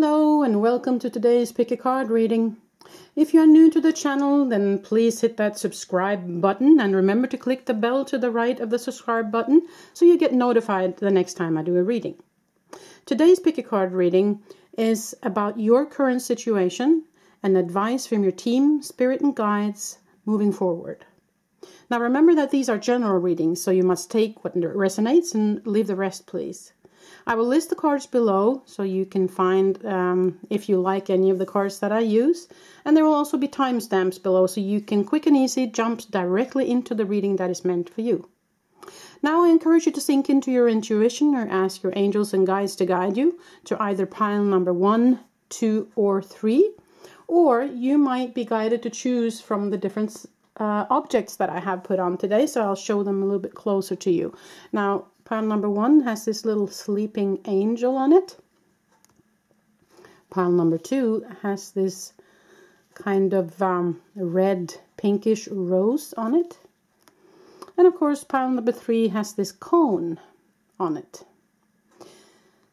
Hello and welcome to today's Pick a Card reading. If you are new to the channel, then please hit that subscribe button and remember to click the bell to the right of the subscribe button so you get notified the next time I do a reading. Today's Pick a Card reading is about your current situation and advice from your team, spirit and guides moving forward. Now remember that these are general readings, so you must take what resonates and leave the rest, please. I will list the cards below so you can find if you like any of the cards that I use. And there will also be timestamps below so you can quick and easy jump directly into the reading that is meant for you. Now I encourage you to sink into your intuition or ask your angels and guides to guide you to either pile number 1, 2, or 3. Or you might be guided to choose from the different objects that I have put on today. So I'll show them a little bit closer to you. Now, pile number 1 has this little sleeping angel on it. Pile number 2 has this kind of red pinkish rose on it. And of course pile number 3 has this cone on it.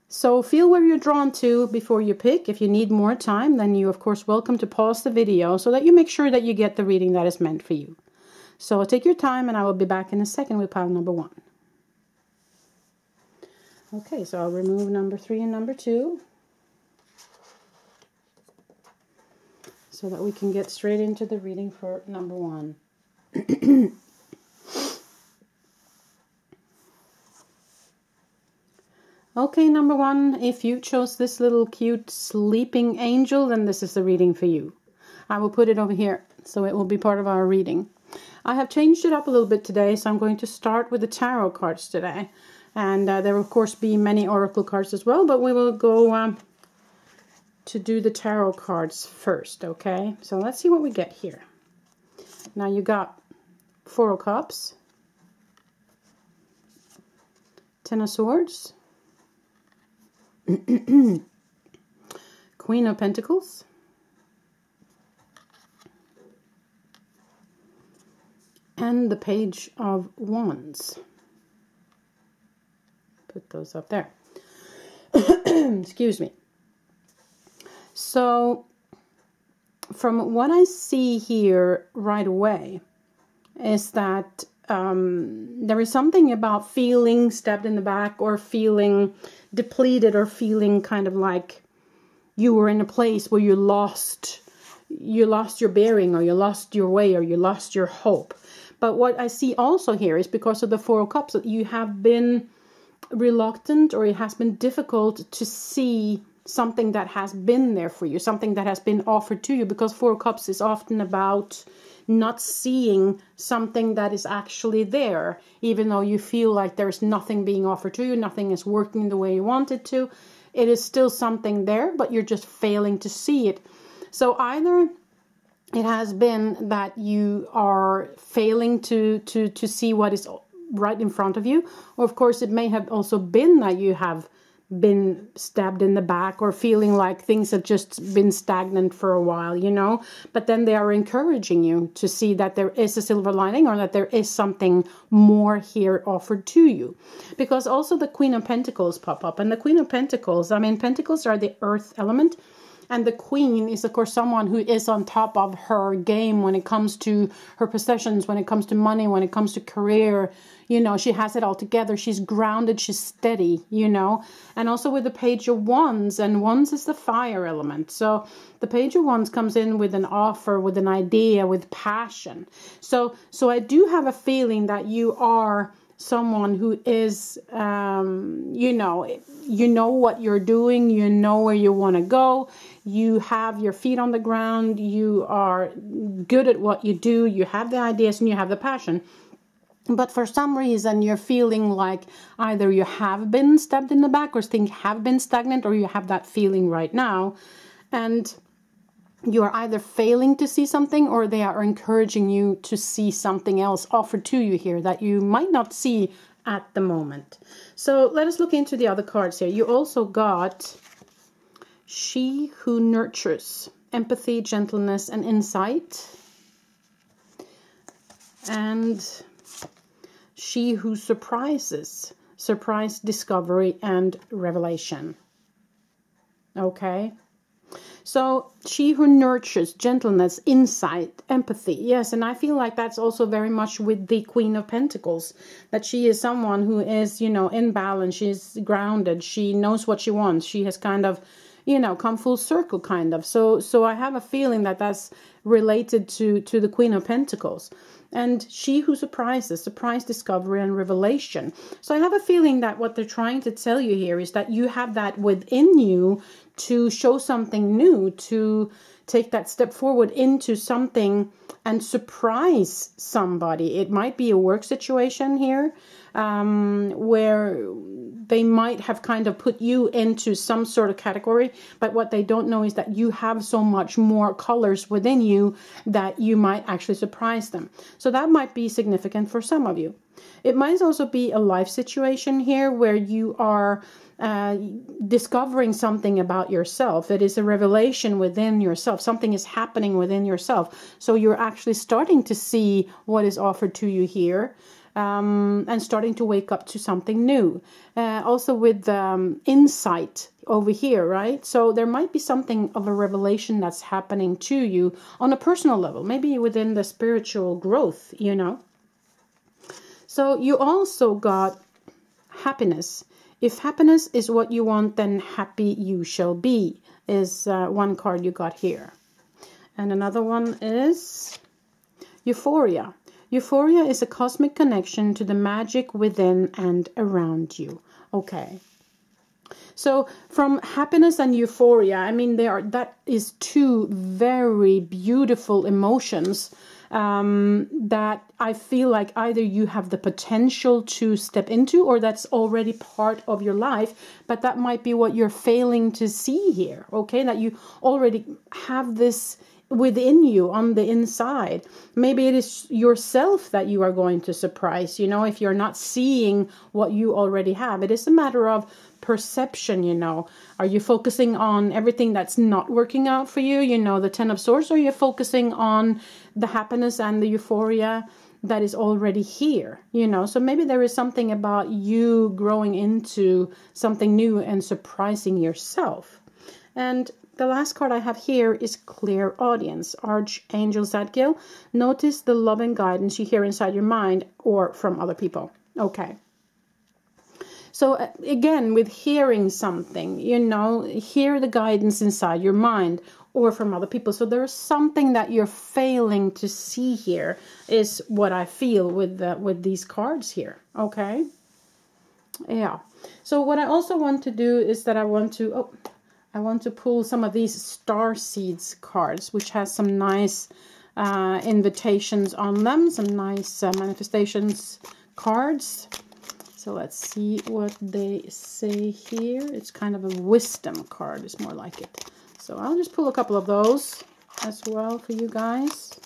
So feel where you're drawn to before you pick. If you need more time, then you of course welcome to pause the video so that you make sure that you get the reading that is meant for you. So take your time and I will be back in a second with pile number 1. Okay, so I'll remove number 3 and number 2 so that we can get straight into the reading for number 1. Okay, number 1, if you chose this little cute sleeping angel, then this is the reading for you. I will put it over here so it will be part of our reading. I have changed it up a little bit today, so I'm going to start with the tarot cards today. And there will, of course, be many oracle cards as well, but we will go to do the tarot cards first, okay? So let's see what we get here. Now you got 4 of Cups, 10 of Swords, Queen of Pentacles, and the Page of Wands. Put those up there. Excuse me. So from what I see here right away is that there is something about feeling stabbed in the back or feeling depleted or feeling kind of like you were in a place where you lost your bearing or you lost your way or you lost your hope. But what I see also here is because of the 4 of Cups that you have been reluctant or it has been difficult to see something that has been there for you, something that has been offered to you, because 4 of Cups is often about not seeing something that is actually there, even though you feel like there's nothing being offered to you, nothing is working the way you want it to. It is still something there, but you're just failing to see it. So either it has been that you are failing to see what is right in front of you, or of course it may have also been that you have been stabbed in the back or feeling like things have just been stagnant for a while, you know, but then they are encouraging you to see that there is a silver lining or that there is something more here offered to you. Because also the Queen of Pentacles pop up, and the Queen of Pentacles, I mean, Pentacles are the earth element. And the Queen is, of course, someone who is on top of her game when it comes to her possessions, when it comes to money, when it comes to career. You know, she has it all together. She's grounded. She's steady, you know. And also with the Page of Wands. And Wands is the fire element. So the Page of Wands comes in with an offer, with an idea, with passion. So I do have a feeling that you are someone who is, you know what you're doing, you know where you want to go, you have your feet on the ground, you are good at what you do, you have the ideas and you have the passion. But for some reason you're feeling like either you have been stabbed in the back or things have been stagnant, or you have that feeling right now. And you are either failing to see something or they are encouraging you to see something else offered to you here that you might not see at the moment. So let us look into the other cards here. You also got She Who Nurtures, Empathy, Gentleness, and Insight. And She Who Surprises, Surprise, Discovery, and Revelation. Okay. So she who nurtures gentleness, insight, empathy. Yes, and I feel like that's also very much with the Queen of Pentacles. That she is someone who is, you know, in balance. She's grounded. She knows what she wants. She has kind of, you know, come full circle kind of. So I have a feeling that that's related to the Queen of Pentacles. And she who surprises, surprise, discovery, and revelation. So I have a feeling that what they're trying to tell you here is that you have that within you to show something new, to take that step forward into something and surprise somebody. It might be a work situation here, where they might have kind of put you into some sort of category, but what they don't know is that you have so much more colors within you that you might actually surprise them. So that might be significant for some of you. It might also be a life situation here where you are discovering something about yourself. It is a revelation within yourself. Something is happening within yourself. So you're actually starting to see what is offered to you here. And starting to wake up to something new. Also with insight over here, right? So there might be something of a revelation that's happening to you on a personal level, maybe within the spiritual growth, you know. So you also got happiness. If happiness is what you want, then happy you shall be, is one card you got here. And another one is euphoria. Euphoria is a cosmic connection to the magic within and around you. Okay. So from happiness and euphoria, I mean, that is two very beautiful emotions that I feel like either you have the potential to step into or that's already part of your life, but that might be what you're failing to see here. Okay, that you already have this within you on the inside. Maybe it is yourself that you are going to surprise, you know, if you're not seeing what you already have. It is a matter of perception, you know. Are you focusing on everything that's not working out for you, you know, the 10 of Swords, or are you focusing on the happiness and the euphoria that is already here, you know? So maybe there is something about you growing into something new and surprising yourself. And the last card I have here is Clear Audience. Archangel Zadkiel. Notice the love and guidance you hear inside your mind or from other people. Okay. So again, with hearing something, you know, hear the guidance inside your mind or from other people. So there's something that you're failing to see here is what I feel with these cards here. Okay. Yeah. So what I also want to do is that I want to pull some of these Star Seeds cards, which has some nice invitations on them, some nice manifestations cards. So let's see what they say here. It's kind of a wisdom card, it's more like it. So I'll just pull a couple of those as well for you guys.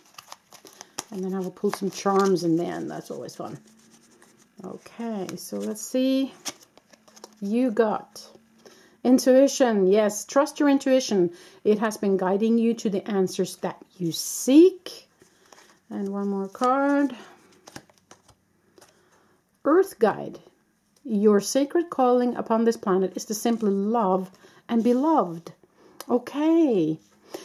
And then I will pull some charms in the end. That's always fun. Okay, so let's see. You got intuition. Yes, trust your intuition. It has been guiding you to the answers that you seek. And one more card. Earth Guide. Your sacred calling upon this planet is to simply love and be loved. Okay.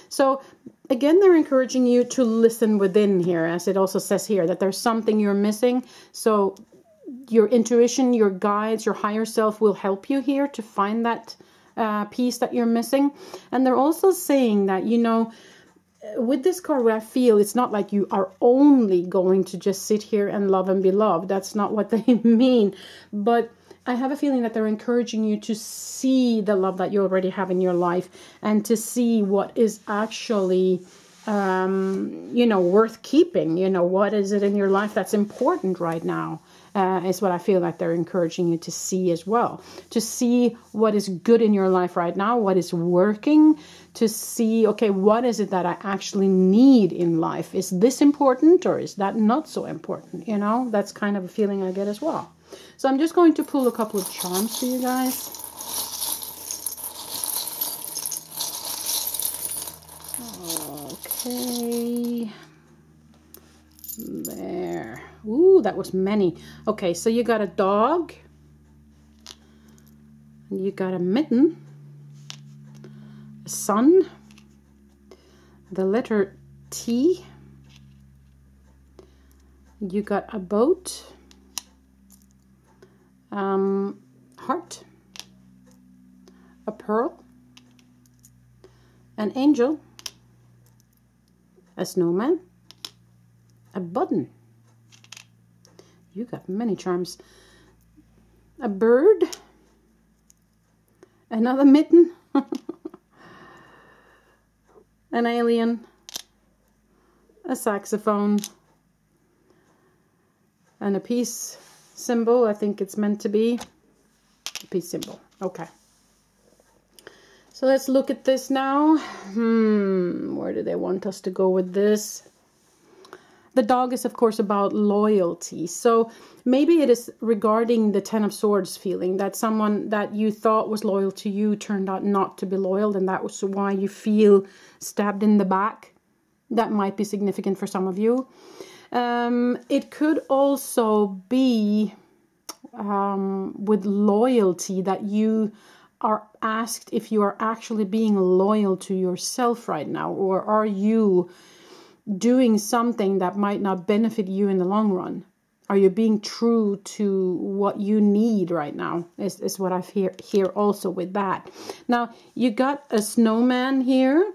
So again, they're encouraging you to listen within here, as it also says here, that there's something you're missing. So your intuition, your guides, your higher self will help you here to find that piece that you're missing. And they're also saying that, you know, with this card, where I feel it's not like you are only going to just sit here and love and be loved. That's not what they mean. But I have a feeling that they're encouraging you to see the love that you already have in your life and to see what is actually, you know, worth keeping. You know, what is it in your life that's important right now? Is what I feel like they're encouraging you to see as well. To see what is good in your life right now, what is working, to see, okay, what is it that I actually need in life? Is this important or is that not so important? You know, that's kind of a feeling I get as well. So I'm just going to pull a couple of charms for you guys. Okay. There. Ooh, that was many. Okay, so you got a dog. And you got a mitten. sun, the letter T, you got a boat, heart, a pearl, an angel, a snowman, a button. You got many charms. A bird, another mitten, an alien, a saxophone, and a peace symbol. I think it's meant to be a peace symbol. Okay. So let's look at this now. Where do they want us to go with this? The dog is, of course, about loyalty. So maybe it is regarding the Ten of Swords feeling that someone that you thought was loyal to you turned out not to be loyal, and that was why you feel stabbed in the back. That might be significant for some of you. It could also be with loyalty that you are asked if you are actually being loyal to yourself right now, or are you doing something that might not benefit you in the long run? Are you being true to what you need right now is what I hear also with that. Now, you got a snowman here,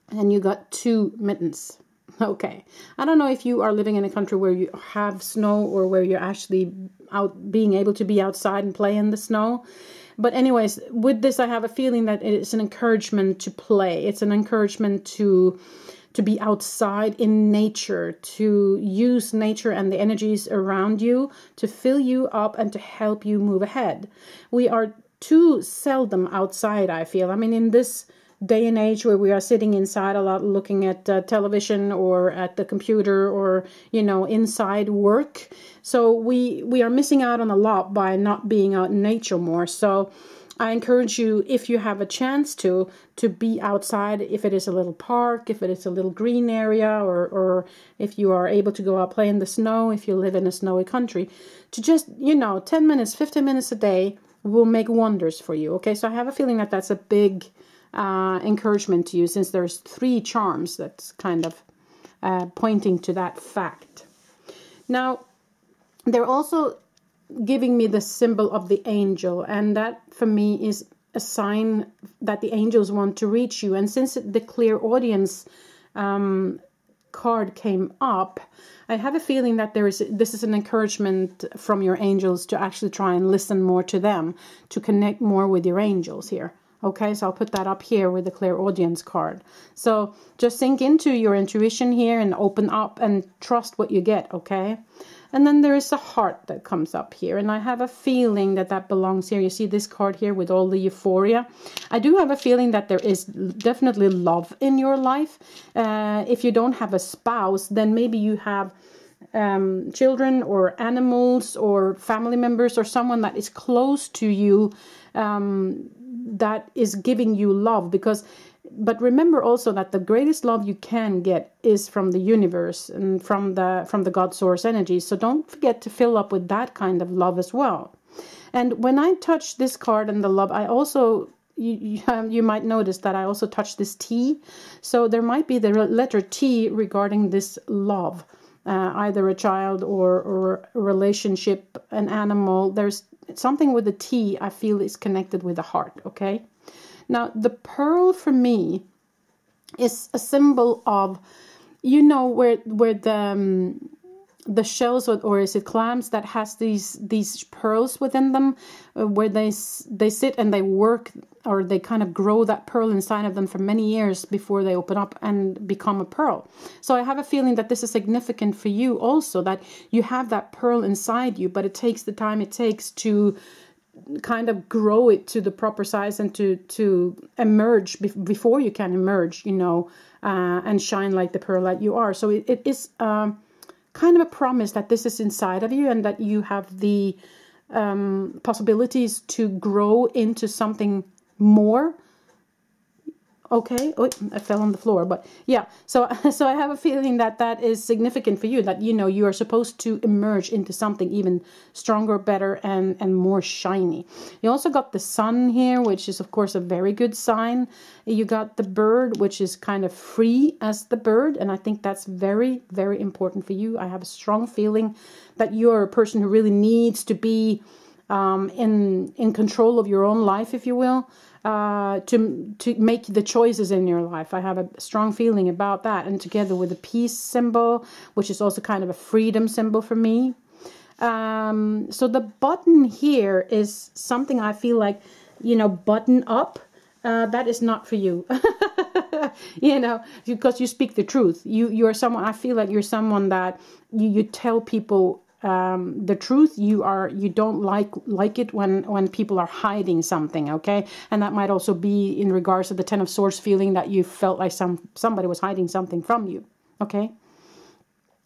and you got two mittens. Okay, I don't know if you are living in a country where you have snow or where you're actually out being able to be outside and play in the snow. But anyways, with this, I have a feeling that it's an encouragement to play. It's an encouragement to be outside in nature, to use nature and the energies around you to fill you up and to help you move ahead. We are too seldom outside, I feel. I mean, in this day and age where we are sitting inside a lot, looking at television or at the computer, or, you know, inside work. So we are missing out on a lot by not being out in nature more. So I encourage you, if you have a chance to be outside, if it is a little park, if it is a little green area, or if you are able to go out play in the snow, if you live in a snowy country, to just, 10 minutes, 15 minutes a day will make wonders for you. Okay, so I have a feeling that that's a big encouragement to you, since there's 3 charms that's kind of pointing to that fact. Now, they're also giving me the symbol of the angel, and that for me is a sign that the angels want to reach you. And since the clear audience card came up, I have a feeling that this is an encouragement from your angels to actually try and listen more to them, to connect more with your angels here. Okay, so I'll put that up here with the clear audience card. So just sink into your intuition here and open up and trust what you get, okay? And then there is a heart that comes up here, and I have a feeling that that belongs here. You see this card here with all the euphoria. I do have a feeling that there is definitely love in your life. If you don't have a spouse, then maybe you have children or animals or family members or someone that is close to you that is giving you love. But remember also that the greatest love you can get is from the universe and from the God source energy. So don't forget to fill up with that kind of love as well. And when I touch this card and the love, I also, you might notice that I also touch this T. So there might be the letter T regarding this love, either a child or a relationship, an animal. There's something with the T I feel is connected with the heart, okay? Now, the pearl for me is a symbol of, where the shells or is it clams that has these pearls within them, where they sit and they work, or they kind of grow that pearl inside of them for many years before they open up and become a pearl. So I have a feeling that this is significant for you also, that you have that pearl inside you, but it takes the time it takes to kind of grow it to the proper size and to emerge before you can emerge, and shine like the pearl that you are. So it is kind of a promise that this is inside of you and that you have the possibilities to grow into something more, Okay. Oh, I fell on the floor, but yeah. So I have a feeling that that is significant for you, that, you know, you are supposed to emerge into something even stronger, better, and more shiny. You also got the sun here, which is of course a very good sign. You got the bird, which is kind of free as the bird, and I think that's very, very important for you. I have a strong feeling that you're a person who really needs to be in control of your own life, if you will. To make the choices in your life. I have a strong feeling about that, and together with the peace symbol, which is also kind of a freedom symbol for me. So the button here is something I feel like, you know, button up. That is not for you. You know, because you speak the truth. You're someone, I feel like you're someone that you tell people the truth. You don't like it when people are hiding something, okay? And that might also be in regards to the Ten of Swords, feeling that you felt like somebody was hiding something from you, okay?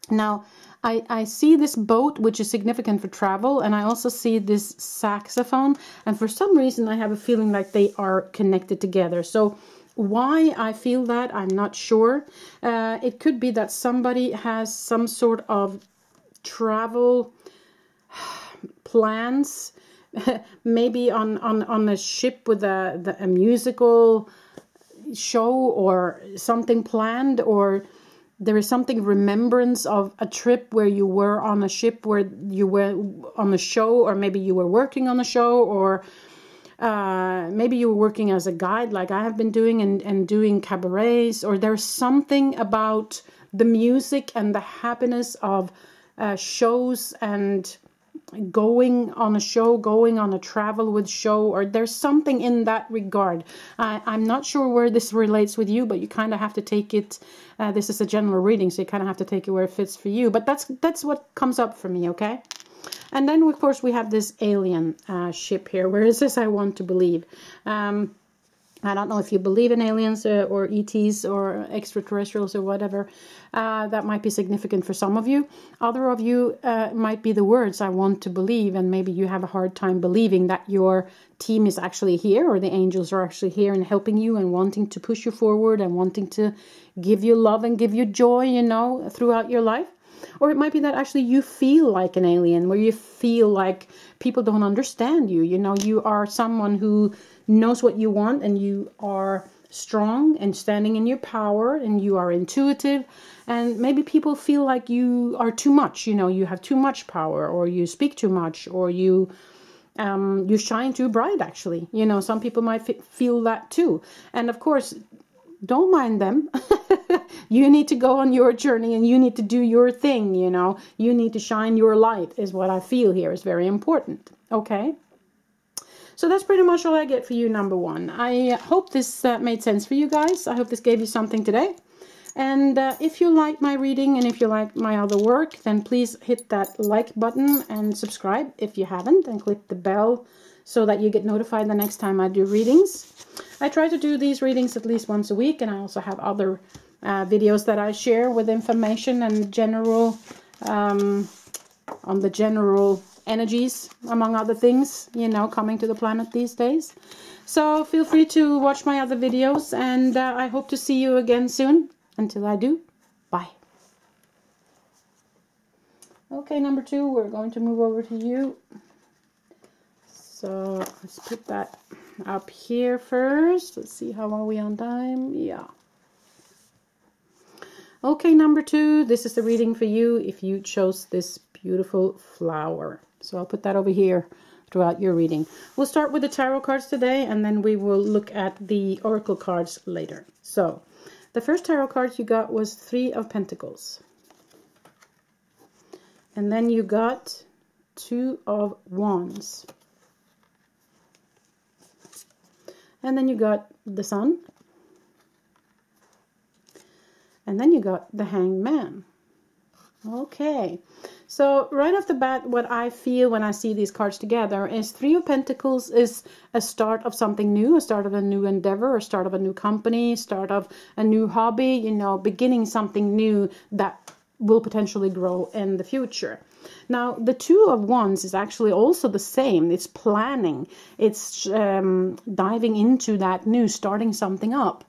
Now I see this boat, which is significant for travel, and I also see this saxophone, and for some reason I have a feeling like they are connected together. So why I feel that, I'm not sure. It could be that somebody has some sort of travel plans, maybe on a ship with a musical show or something planned, or there is something remembrance of a trip where you were on a ship, where you were on a show, or maybe you were working on a show, or maybe you were working as a guide like I have been doing, and doing cabarets, or there's something about the music and the happiness of shows and going on a show, going on a travel with show, or there's something in that regard. I'm not sure where this relates with you, but you kind of have to take it, this is a general reading, so you kind of have to take it where it fits for you, but that's what comes up for me, okay? And then of course we have this alien ship here. Where is this? I want to believe. I don't know if you believe in aliens or ETs or extraterrestrials or whatever. That might be significant for some of you. Other of you might be the words I want to believe, and maybe you have a hard time believing that your team is actually here, or the angels are actually here and helping you and wanting to push you forward and wanting to give you love and give you joy, you know, throughout your life. Or it might be that actually you feel like an alien, where you feel like people don't understand you. You know, you are someone who knows what you want, and you are strong and standing in your power, and you are intuitive, and maybe people feel like you are too much, you know, you have too much power, or you speak too much, or you shine too bright, actually. You know, some people might feel that too. And of course, don't mind them. You need to go on your journey, and you need to do your thing, you know. You need to shine your light, is what I feel here is very important, okay? So that's pretty much all I get for you, number one. I hope this made sense for you guys. I hope this gave you something today. And if you like my reading, and if you like my other work, then please hit that like button and subscribe if you haven't, and click the bell so that you get notified the next time I do readings. I try to do these readings at least once a week, and I also have other videos that I share with information and general, on the general energies, among other things, you know, coming to the planet these days. So feel free to watch my other videos, and I hope to see you again soon. Until I do, bye. Okay, number two, we're going to move over to you. So let's put that up here first. Let's see, how are we on time? Yeah. Okay, number two, this is the reading for you if you chose this beautiful flower. So I'll put that over here throughout your reading. We'll start with the tarot cards today, and then we will look at the oracle cards later. So the first tarot card you got was Three of Pentacles. And then you got Two of Wands. And then you got the Sun. And then you got the Hanged Man. Okay. So right off the bat, what I feel when I see these cards together is Three of Pentacles is a start of something new, a start of a new endeavor, a start of a new company, start of a new hobby, you know, beginning something new that will potentially grow in the future. Now, the Two of Wands is actually also the same. It's planning. It's diving into that new, starting something up.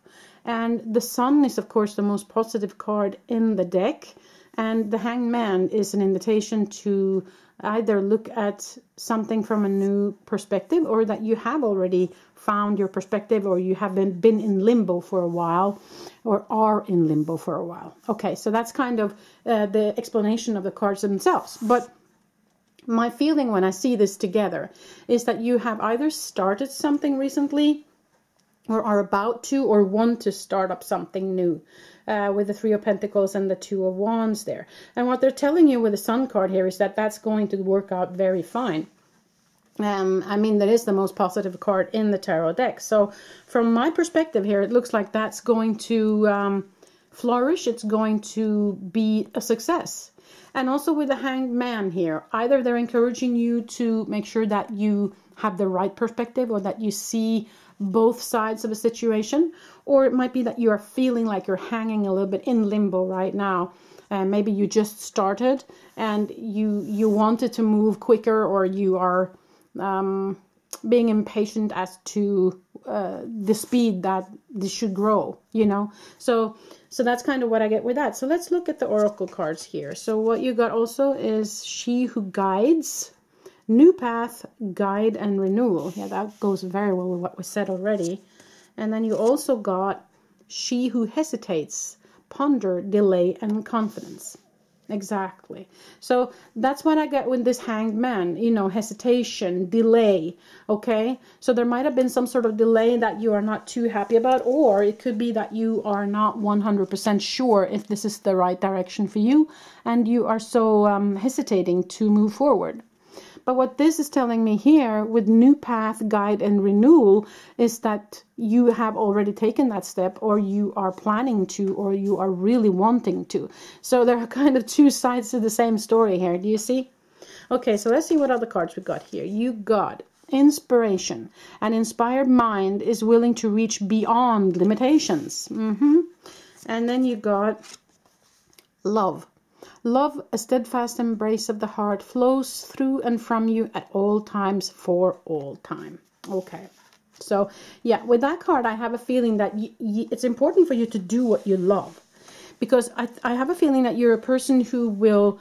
And the Sun is, of course, the most positive card in the deck. And the Hanged Man is an invitation to either look at something from a new perspective, or that you have already found your perspective, or you have been in limbo for a while, or are in limbo for a while. Okay, so that's kind of the explanation of the cards themselves. But my feeling when I see this together is that you have either started something recently, or are about to, or want to start up something new, with the Three of Pentacles and the Two of Wands there. And what they're telling you with the Sun card here is that that's going to work out very fine. I mean, that is the most positive card in the tarot deck. So from my perspective here, it looks like that's going to flourish. It's going to be a success. And also with the Hanged Man here, either they're encouraging you to make sure that you have the right perspective, or that you see both sides of a situation, or it might be that you are feeling like you're hanging a little bit in limbo right now. Maybe you just started and you wanted to move quicker, or you are being impatient as to the speed that this should grow, you know. So that's kind of what I get with that. So let's look at the oracle cards here. So what you got also is She Who Guides, New Path, Guide, and Renewal. Yeah, that goes very well with what was said already. And then you also got She Who Hesitates, Ponder, Delay, and Confidence. Exactly. So that's what I get with this Hanged Man, you know, hesitation, delay. Okay, so there might have been some sort of delay that you are not too happy about, or it could be that you are not 100% sure if this is the right direction for you, and you are so hesitating to move forward. But what this is telling me here with New Path, Guide, and Renewal is that you have already taken that step, or you are planning to, or you are really wanting to. So there are kind of two sides to the same story here. Do you see? Okay, so let's see what other cards we got here. You got Inspiration. An inspired mind is willing to reach beyond limitations. And then you got Love. Love, a steadfast embrace of the heart, flows through and from you at all times, for all time. Okay, so yeah, with that card, I have a feeling that it's important for you to do what you love, because I have a feeling that you're a person who will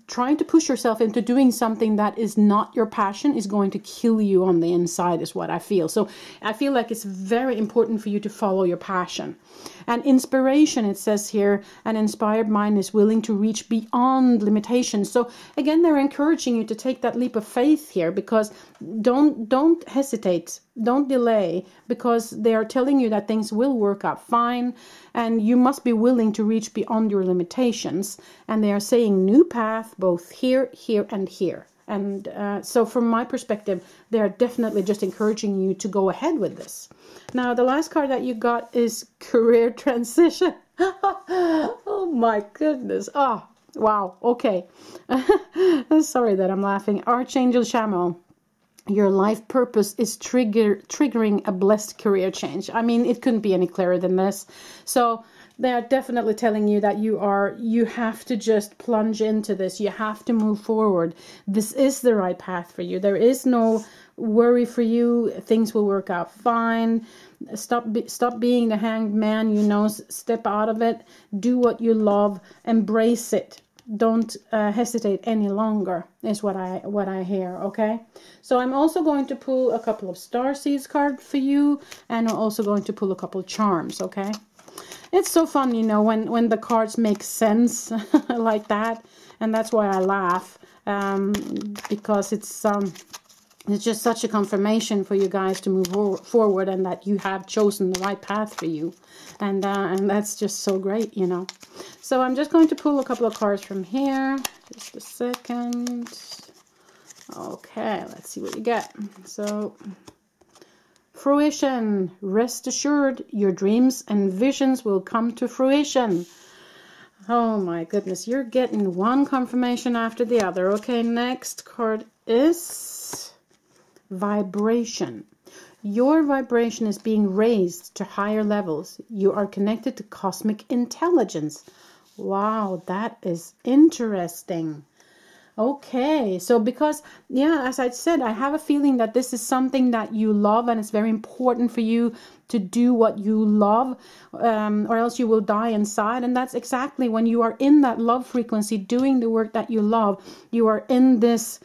trying to push yourself into doing something that is not your passion is going to kill you on the inside, is what I feel. So I feel like it's very important for you to follow your passion. And inspiration, it says here, an inspired mind is willing to reach beyond limitations. So again, they're encouraging you to take that leap of faith here, because don't hesitate, don't delay, because they are telling you that things will work out fine, and you must be willing to reach beyond your limitations. And they are saying new path, both here, here, and here. And so from my perspective, they're definitely just encouraging you to go ahead with this. Now, the last card that you got is Career Transition. Oh my goodness. Oh, wow. Okay. Sorry that I'm laughing. Archangel Shaman. Your life purpose is triggering a blessed career change. I mean, it couldn't be any clearer than this. So they are definitely telling you that you have to just plunge into this. You have to move forward. This is the right path for you. There is no worry for you. Things will work out fine. Stop being the hanged man, you know, step out of it. Do what you love. Embrace it. Don't hesitate any longer, is what I hear. Okay, so I'm also going to pull a couple of Starseeds cards for you, and I'm also going to pull a couple of charms. Okay, it's so fun, you know, when the cards make sense like that, and that's why I laugh, because it's just such a confirmation for you guys to move forward, and that you have chosen the right path for you, and that's just so great, you know. So I'm just going to pull a couple of cards from here. Just a second. Okay, let's see what you get. So, fruition. Rest assured, your dreams and visions will come to fruition. Oh my goodness, you're getting one confirmation after the other. Okay, next card is vibration. Your vibration is being raised to higher levels. You are connected to cosmic intelligence. Wow, that is interesting. Okay, so because, yeah, as I said, I have a feeling that this is something that you love, and it's very important for you to do what you love, or else you will die inside. And that's exactly when you are in that love frequency, doing the work that you love, you are in this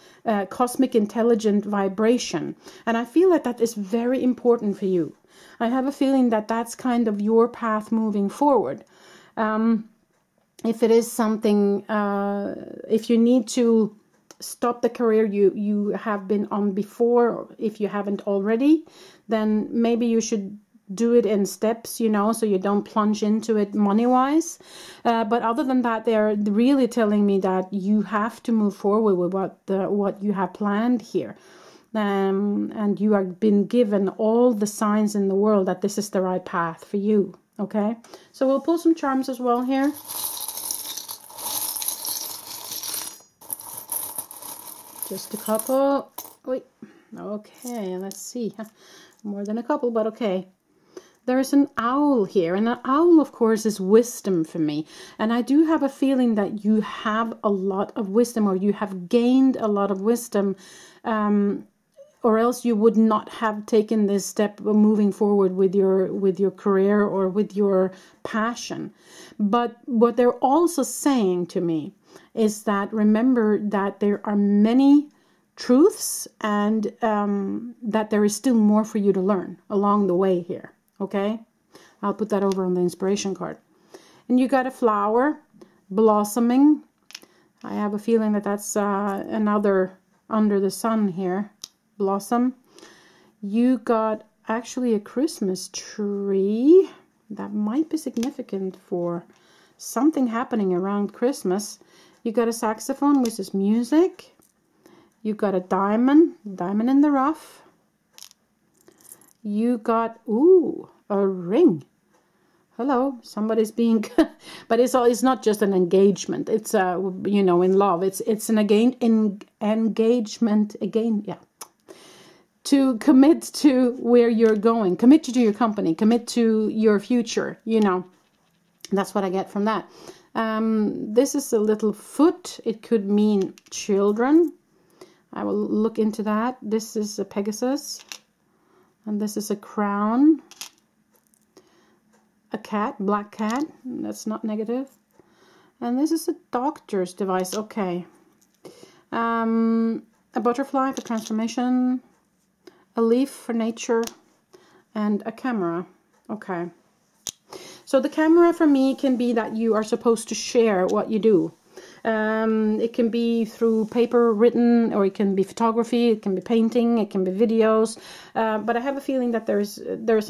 cosmic intelligent vibration. And I feel that that is very important for you. I have a feeling that that's kind of your path moving forward. If it is something, if you need to stop the career you have been on before, if you haven't already, then maybe you should do it in steps, you know, so you don't plunge into it money-wise. But other than that, they're really telling me that you have to move forward with what you have planned here. And you have been given all the signs in the world that this is the right path for you. Okay, so we'll pull some charms as well here. Just a couple. Wait. Okay, let's see. More than a couple, but okay. There is an owl here, and an owl, of course, is wisdom for me. And I do have a feeling that you have a lot of wisdom, or you have gained a lot of wisdom, or else you would not have taken this step of moving forward with your career or with your passion. But what they're also saying to me is that remember that there are many truths, and that there is still more for you to learn along the way here. Okay, I'll put that over on the inspiration card. And you got a flower blossoming. I have a feeling that that's another under the sun here. Blossom. You got actually a Christmas tree. That might be significant for something happening around Christmas. You got a saxophone, which is music. You got a diamond in the rough. You got, ooh, a ring. Hello, somebody's being, but it's not just an engagement. It's you know, in love. It's an engagement again. Yeah. To commit to where you're going, commit to your company, commit to your future. You know, that's what I get from that. This is a little foot. It could mean children. I will look into that. This is a Pegasus. And this is a crown. A cat, black cat. That's not negative. And this is a doctor's device. Okay. A butterfly for transformation. A leaf for nature. And a camera. Okay. So the camera for me can be that you are supposed to share what you do. It can be through paper written, or it can be photography, it can be painting, it can be videos. But I have a feeling that there's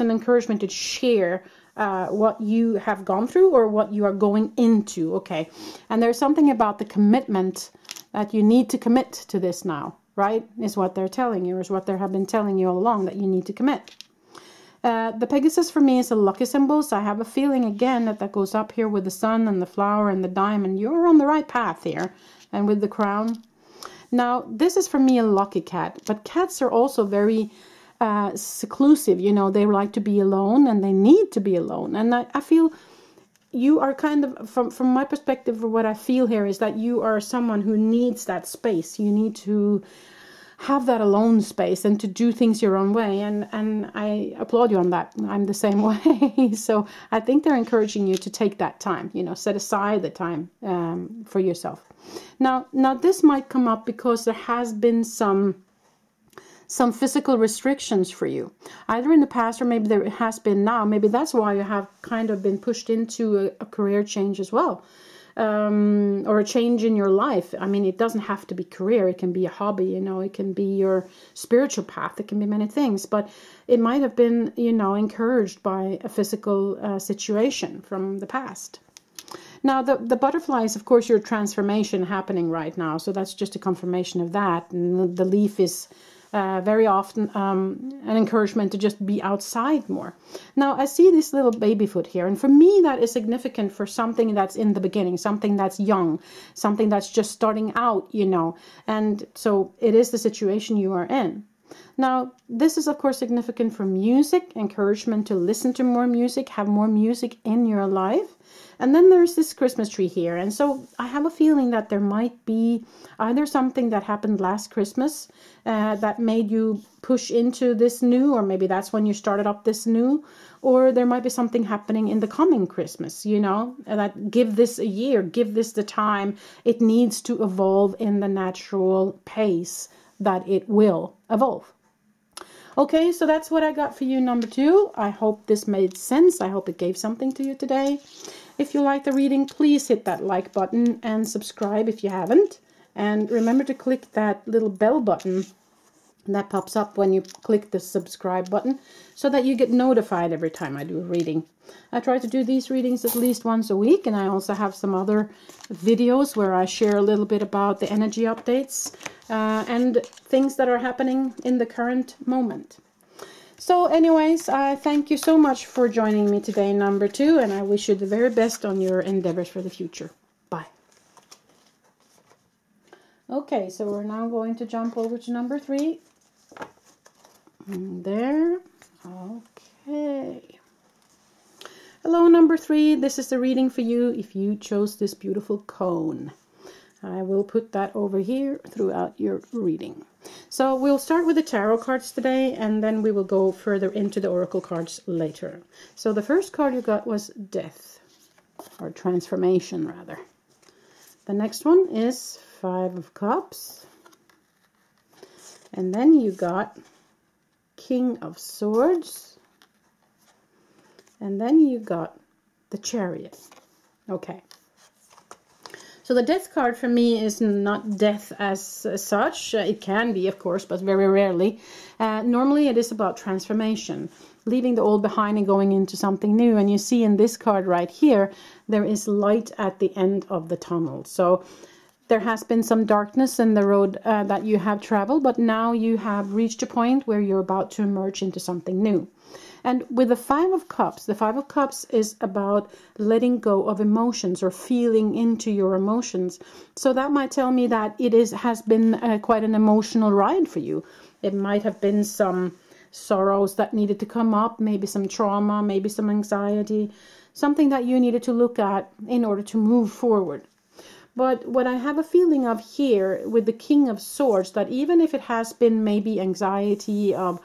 an encouragement to share what you have gone through or what you are going into. Okay. And there's something about the commitment that you need to commit to this now, right? Is what they're telling you, is what they have been telling you all along, that you need to commit. The Pegasus for me is a lucky symbol, so I have a feeling again that goes up here with the sun and the flower and the diamond. You're on the right path here, and with the crown. Now, this is for me a lucky cat, but cats are also very seclusive. You know, they like to be alone, and they need to be alone. And I feel you are kind of, from my perspective, what I feel here is that you are someone who needs that space. You need to have that alone space and to do things your own way, and I applaud you on that. I'm the same way. So I think they're encouraging you to take that time, you know, set aside the time for yourself. Now this might come up because there has been some physical restrictions for you, either in the past or maybe there has been now. Maybe that's why you have kind of been pushed into a career change as well. Or a change in your life. I mean, it doesn't have to be career. It can be a hobby, you know, it can be your spiritual path. It can be many things, but it might have been, you know, encouraged by a physical situation from the past. Now, the butterfly is, of course, your transformation happening right now. So that's just a confirmation of that. And the leaf is very often an encouragement to just be outside more. Now, I see this little baby foot here, and for me that is significant for something that's in the beginning, something that's young, something that's just starting out, you know. And so it is the situation you are in. Now, this is of course significant for music, encouragement to listen to more music, have more music in your life. And then there's this Christmas tree here. And so I have a feeling that there might be either something that happened last Christmas that made you push into this new, or maybe that's when you started up this new, or there might be something happening in the coming Christmas, you know, that give this a year, give this the time it needs to evolve in the natural pace that it will evolve. Okay, so that's what I got for you, number 2. I hope this made sense. I hope it gave something to you today. If you like the reading, please hit that like button and subscribe if you haven't. And remember to click that little bell button that pops up when you click the subscribe button so that you get notified every time I do a reading. I try to do these readings at least once a week, and I also have some other videos where I share a little bit about the energy updates and things that are happening in the current moment. So anyways, I thank you so much for joining me today, number 2, and I wish you the very best on your endeavors for the future. Bye. Okay, so we're now going to jump over to number 3. There. Okay. Hello, number 3. This is the reading for you if you chose this beautiful cone. I will put that over here throughout your reading. So we'll start with the tarot cards today, and then we will go further into the oracle cards later. So the first card you got was death, or transformation rather. The next one is 5 of Cups. And then you got King of Swords. And then you got the Chariot. Okay. So the death card for me is not death as such. It can be, of course, but very rarely. Normally it is about transformation, leaving the old behind and going into something new. And you see in this card right here, there is light at the end of the tunnel. So there has been some darkness in the road that you have traveled, but now you have reached a point where you're about to emerge into something new. And with the 5 of Cups, the 5 of Cups is about letting go of emotions or feeling into your emotions. So that might tell me that it has been quite an emotional ride for you. It might have been some sorrows that needed to come up, maybe some trauma, maybe some anxiety, something that you needed to look at in order to move forward. But what I have a feeling of here with the King of Swords, that even if it has been maybe anxiety of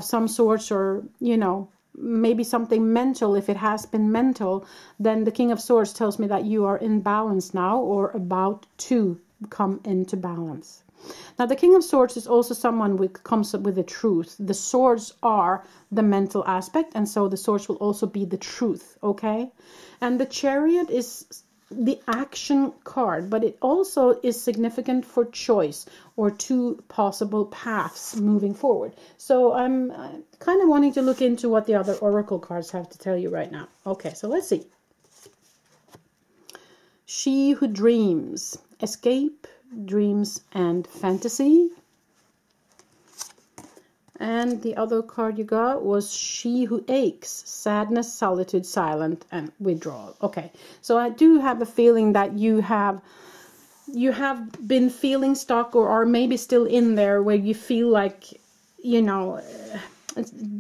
some sorts, or, you know, maybe something mental, if it has been mental, then the King of Swords tells me that you are in balance now, or about to come into balance. Now, the King of Swords is also someone who comes up with the truth. The swords are the mental aspect, and so the swords will also be the truth, okay? And the Chariot is the action card, but it also is significant for choice or 2 possible paths moving forward. So I'm kind of wanting to look into what the other oracle cards have to tell you right now. Okay, so let's see. She who dreams, escape, dreams, and fantasy. And the other card you got was She Who Aches, Sadness, Solitude, Silent, and Withdrawal. Okay, so I do have a feeling that you have been feeling stuck, or are maybe still in there where you feel like, you know,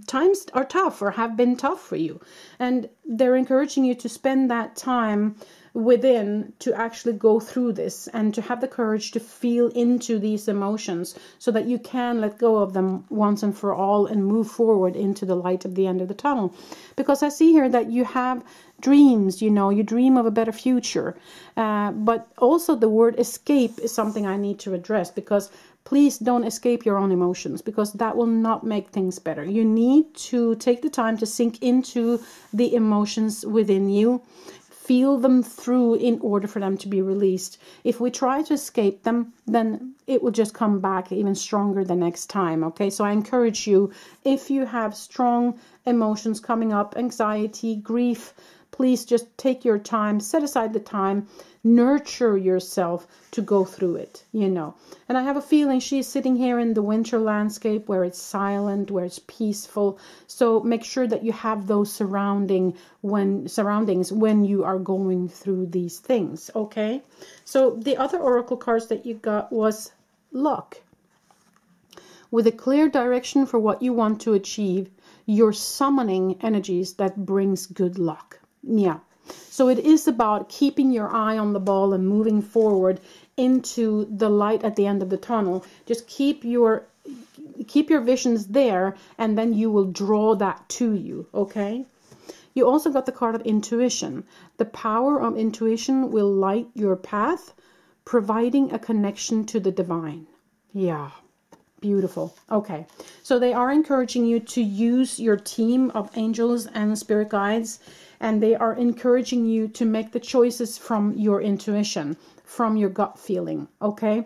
times are tough or have been tough for you. And they're encouraging you to spend that time within to actually go through this and to have the courage to feel into these emotions so that you can let go of them once and for all and move forward into the light of the end of the tunnel. Because I see here that you have dreams, you know, you dream of a better future. But also the word escape is something I need to address, because please don't escape your own emotions, because that will not make things better. You need to take the time to sink into the emotions within you. Feel them through in order for them to be released. If we try to escape them, then it will just come back even stronger the next time. Okay, so I encourage you, if you have strong emotions coming up, anxiety, grief, please just take your time, set aside the time, nurture yourself to go through it, you know. And I have a feeling she's sitting here in the winter landscape where it's silent, where it's peaceful. So make sure that you have those surroundings when you are going through these things, okay? So the other oracle cards that you got was Luck, With a clear direction for what you want to achieve, you're summoning energies that brings good luck. Yeah. So it is about keeping your eye on the ball and moving forward into the light at the end of the tunnel. Just keep your visions there, and then you will draw that to you, okay? You also got the card of intuition. The power of intuition will light your path, providing a connection to the divine. Yeah, beautiful. Okay, so they are encouraging you to use your team of angels and spirit guides, and they are encouraging you to make the choices from your intuition, from your gut feeling, okay?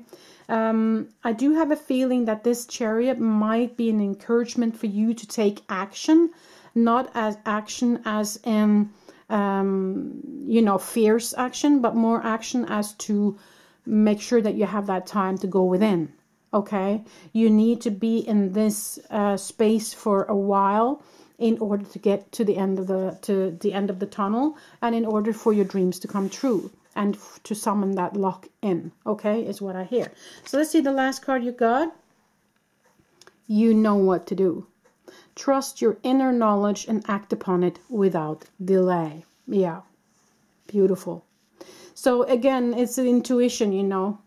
I do have a feeling that this Chariot might be an encouragement for you to take action, not as action as in, you know, fierce action, but more action as to make sure that you have that time to go within, okay? You need to be in this space for a while in order to get to the end of the tunnel, and in order for your dreams to come true. And to summon that luck in, okay, is what I hear. So let's see the last card you got. You know what to do. Trust your inner knowledge and act upon it without delay. Yeah, beautiful. So again, it's an intuition, you know.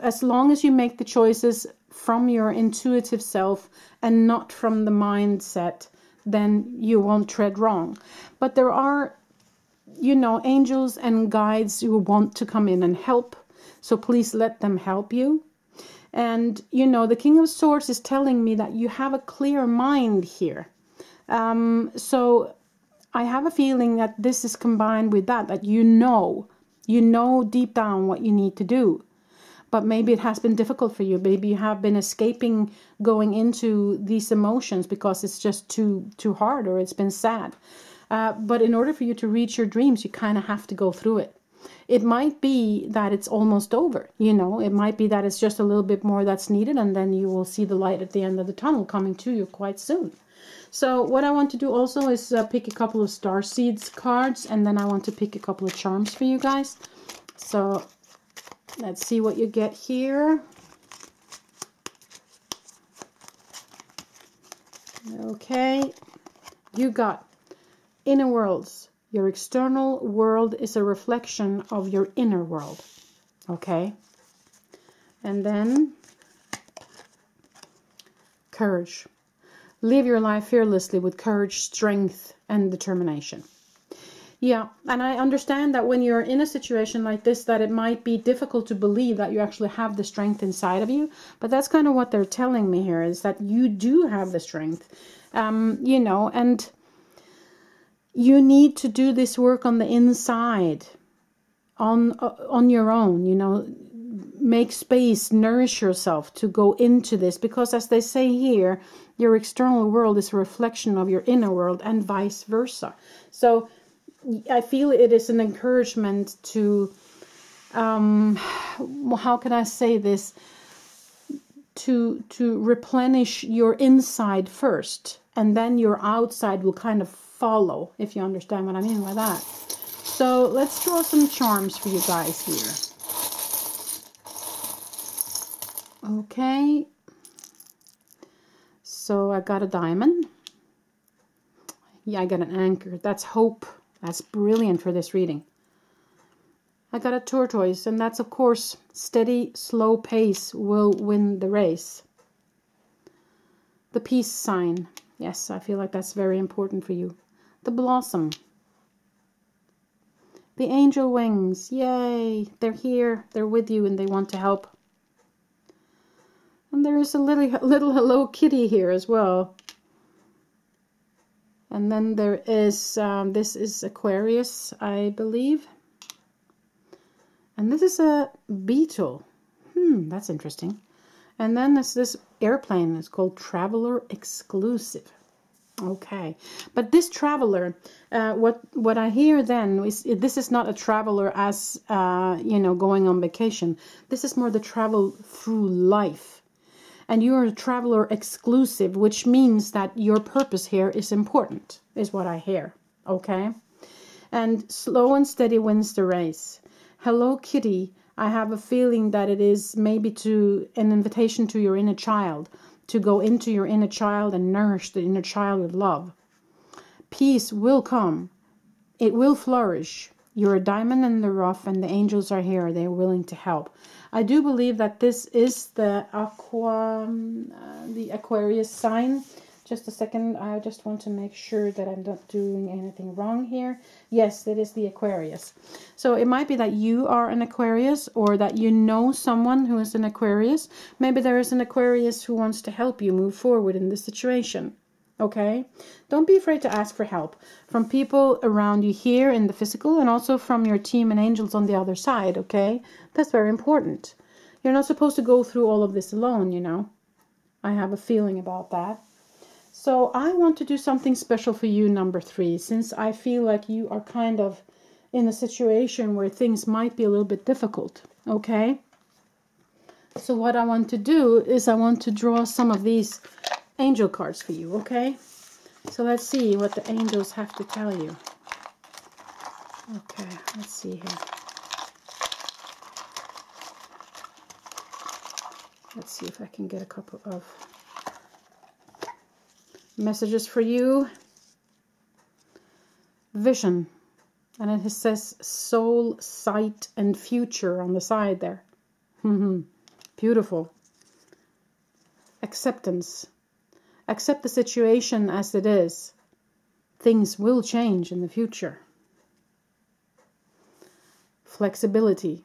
As long as you make the choices from your intuitive self and not from the mindset, then you won't tread wrong. But there are, you know, angels and guides who want to come in and help. So please let them help you. And, you know, the King of Swords is telling me that you have a clear mind here. So I have a feeling that this is combined with that you know deep down what you need to do. But maybe it has been difficult for you. Maybe you have been escaping going into these emotions because it's just too hard, or it's been sad. But in order for you to reach your dreams, you kind of have to go through it. It might be that it's almost over, you know. It might be that it's just a little bit more that's needed, and then you will see the light at the end of the tunnel coming to you quite soon. So what I want to do also is pick a couple of star seeds cards, and then I want to pick a couple of charms for you guys. So let's see what you get here. Okay, you got inner worlds. Your external world is a reflection of your inner world. Okay. And then courage. Live your life fearlessly with courage, strength, and determination. Yeah, and I understand that when you're in a situation like this, that it might be difficult to believe that you actually have the strength inside of you. But that's kind of what they're telling me here, is that you do have the strength. You know, and you need to do this work on the inside, on your own, you know. Make space, nourish yourself to go into this, because as they say here, your external world is a reflection of your inner world, and vice versa. So I feel it is an encouragement to, how can I say this, to replenish your inside first, and then your outside will kind of follow, if you understand what I mean by that. So let's draw some charms for you guys here. Okay, so I got a diamond. Yeah, I got an anchor. That's hope. That's brilliant for this reading. I got a tortoise, and that's, of course, steady, slow pace will win the race. The peace sign. Yes, I feel like that's very important for you. The blossom. The angel wings. Yay! They're here. They're with you, and they want to help. And there is a little Hello Kitty here as well. And then there is, this is Aquarius, I believe. And this is a beetle. That's interesting. And then there's this airplane. It's called Traveler Exclusive. Okay. But this traveler, what I hear then is, this is not a traveler as, you know, going on vacation. This is more the travel through life. And you're a traveler exclusive, which means that your purpose here is important, is what I hear. Okay? And slow and steady wins the race. Hello Kitty, I have a feeling that it is maybe an invitation to your inner child to go into your inner child and nourish the inner child with love. Peace will come. It will flourish. You're a diamond in the rough, and the angels are here. They're willing to help. I do believe that this is the Aquarius sign. Just a second. I just want to make sure that I'm not doing anything wrong here. Yes, it is the Aquarius. So it might be that you are an Aquarius, or that you know someone who is an Aquarius. Maybe there is an Aquarius who wants to help you move forward in this situation. Okay? Don't be afraid to ask for help from people around you here in the physical, and also from your team and angels on the other side. Okay? That's very important. You're not supposed to go through all of this alone, you know. I have a feeling about that. So I want to do something special for you, number 3, since I feel like you are kind of in a situation where things might be a little bit difficult. Okay? So what I want to do is I want to draw some of these angel cards for you. Okay? So let's see what the angels have to tell you. Okay, let's see here. Let's see if I can get a couple of messages for you. Vision. And it says soul, sight, and future on the side there. Beautiful. Acceptance. Accept the situation as it is. Things will change in the future. Flexibility.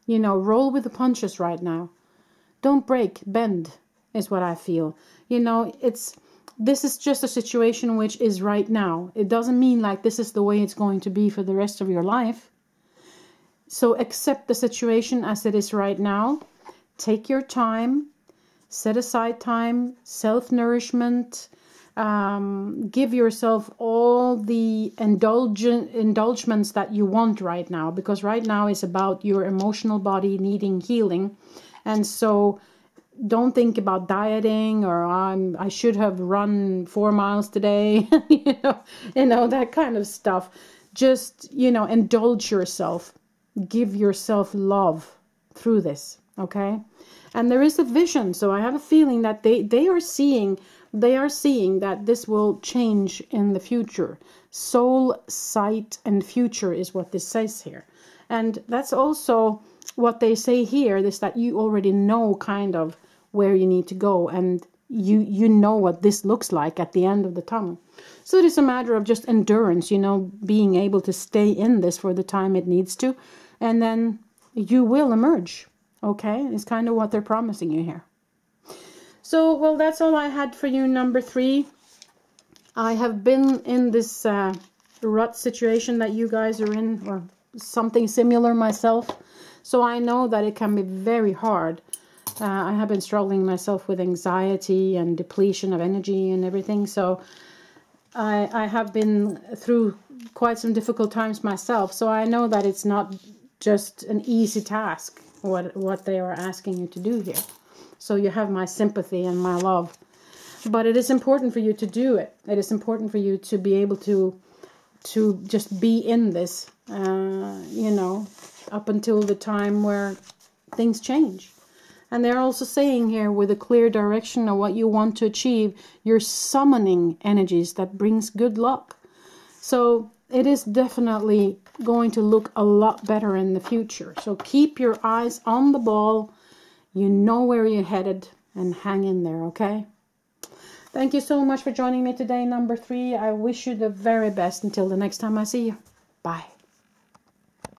You know, roll with the punches right now. Don't break, bend, is what I feel. You know, this is just a situation which is right now. It doesn't mean like this is the way it's going to be for the rest of your life. So accept the situation as it is right now. Take your time. Set aside time. Self-nourishment. Give yourself all the indulgements that you want right now. Because right now is about your emotional body needing healing. And so don't think about dieting or I should have run 4 miles today. you know, that kind of stuff. Just, indulge yourself. Give yourself love through this. Okay? And there is a vision. So I have a feeling that they are seeing that this will change in the future. Soul, sight, and future is what this says here. And that's also what they say here, is that you already know kind of where you need to go, and you know what this looks like at the end of the tunnel. So it is a matter of just endurance, being able to stay in this for the time it needs to, and then you will emerge. Okay? It's kind of what they're promising you here. So, well, that's all I had for you, number 3. I have been in this rut situation that you guys are in, or something similar myself. So I know that it can be very hard. I have been struggling myself with anxiety and depletion of energy and everything. So I have been through quite some difficult times myself. So I know that it's not just an easy task, what they are asking you to do here. So you have my sympathy and my love. But it is important for you to do it. It is important for you to be able to just be in this, up until the time where things change. And they're also saying here, with a clear direction of what you want to achieve, you're summoning energies that brings good luck. So it is definitely going to look a lot better in the future. So keep your eyes on the ball. You know where you're headed, and hang in there, okay? Thank you so much for joining me today, number 3. I wish you the very best until the next time I see you. Bye.